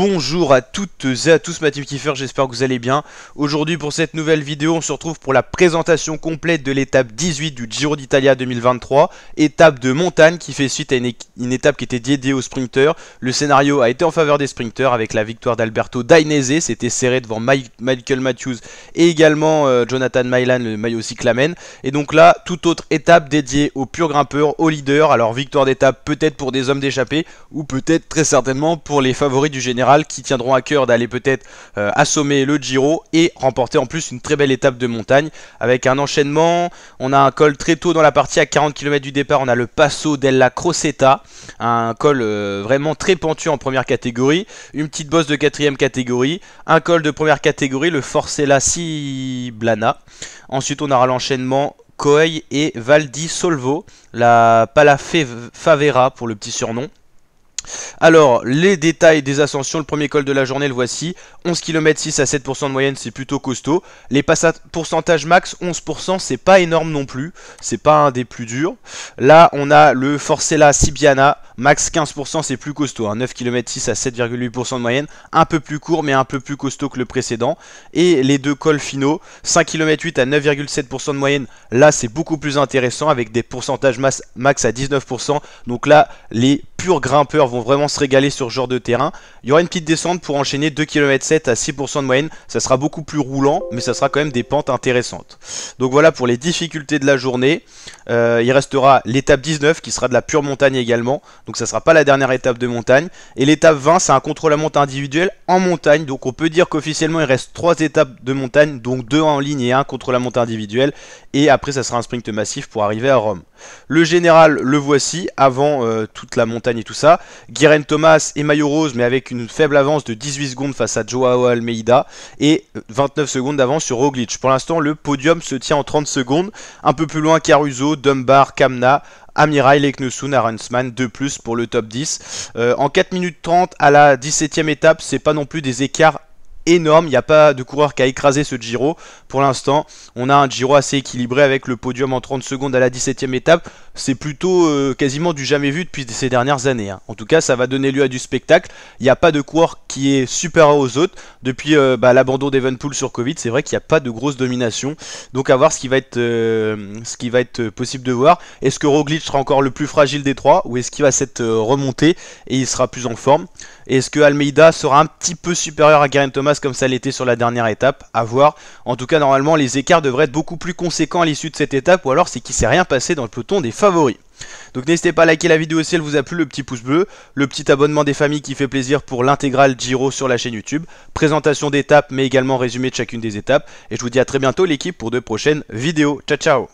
Bonjour à toutes et à tous, ma team Kiefer, j'espère que vous allez bien. Aujourd'hui pour cette nouvelle vidéo, on se retrouve pour la présentation complète de l'étape 18 du Giro d'Italia 2023. Étape de montagne qui fait suite à une étape qui était dédiée aux sprinteurs. Le scénario a été en faveur des sprinteurs avec la victoire d'Alberto Dainese. C'était serré devant Michael Matthews et également Jonathan Mailan, le maillot cyclamen. Et donc là, toute autre étape dédiée aux purs grimpeurs, aux leaders. Alors victoire d'étape peut-être pour des hommes d'échappée ou peut-être très certainement pour les favoris du général qui tiendront à cœur d'aller peut-être assommer le Giro et remporter en plus une très belle étape de montagne avec un enchaînement. On a un col très tôt dans la partie à 40 km du départ, on a le Passo della Crocetta, un col vraiment très pentu en première catégorie, une petite bosse de quatrième catégorie, un col de première catégorie, le Forcella Siblana. Ensuite on aura l'enchaînement Coei et Val di Solvo, la Palafavera pour le petit surnom. Alors, les détails des ascensions, le premier col de la journée, le voici. 11 km 6 à 7% de moyenne, c'est plutôt costaud. Les pourcentages max, 11%, c'est pas énorme non plus. C'est pas un des plus durs. Là, on a le Forcella Sibiana, max 15%, c'est plus costaud. 9 km 6 à 7,8% de moyenne, un peu plus court, mais un peu plus costaud que le précédent. Et les deux cols finaux, 5 km 8 à 9,7% de moyenne. Là, c'est beaucoup plus intéressant avec des pourcentages max à 19%. Donc là, les purs grimpeurs vont vraiment se régaler sur ce genre de terrain. Il y aura une petite descente pour enchaîner 2 km 7 à 6% de moyenne. Ça sera beaucoup plus roulant, mais ça sera quand même des pentes intéressantes. Donc voilà pour les difficultés de la journée. Il restera l'étape 19 qui sera de la pure montagne également. Donc ça sera pas la dernière étape de montagne. Et l'étape 20, c'est un contre-la-montre individuel en montagne. Donc on peut dire qu'officiellement il reste 3 étapes de montagne, donc 2 en ligne et 1 contre-la-montre individuel. Et après ça sera un sprint massif pour arriver à Rome. Le général, le voici, avant toute la montagne et tout ça. Guérin Thomas et maillot rose, mais avec une faible avance de 18 secondes face à Joao Almeida et 29 secondes d'avance sur Roglic. Pour l'instant, le podium se tient en 30 secondes. Un peu plus loin, Caruso, Dunbar, Kamna, Amirai, Leknessun, Arensman, 2+ pour le top 10. En 4 minutes 30 à la 17e étape, c'est pas non plus des écarts énorme, il n'y a pas de coureur qui a écrasé ce Giro. Pour l'instant, on a un Giro assez équilibré avec le podium en 30 secondes à la 17e étape. C'est plutôt quasiment du jamais vu depuis ces dernières années. En tout cas, ça va donner lieu à du spectacle. Il n'y a pas de coureur qui est supérieur aux autres. Depuis l'abandon d'Evenepoel sur Covid, c'est vrai qu'il n'y a pas de grosse domination. Donc à voir ce qui va être possible de voir. Est-ce que Roglic sera encore le plus fragile des trois ou est-ce qu'il va s'être remonté et il sera plus en forme? Est-ce que Almeida sera un petit peu supérieur à Guérin Thomas comme ça l'était sur la dernière étape? À voir. En tout cas, normalement, les écarts devraient être beaucoup plus conséquents à l'issue de cette étape, ou alors c'est qu'il ne s'est rien passé dans le peloton des favoris. Donc n'hésitez pas à liker la vidéo si elle vous a plu, le petit pouce bleu, le petit abonnement des familles qui fait plaisir pour l'intégrale Giro sur la chaîne YouTube, présentation d'étapes mais également résumé de chacune des étapes, et je vous dis à très bientôt l'équipe pour de prochaines vidéos. Ciao ciao.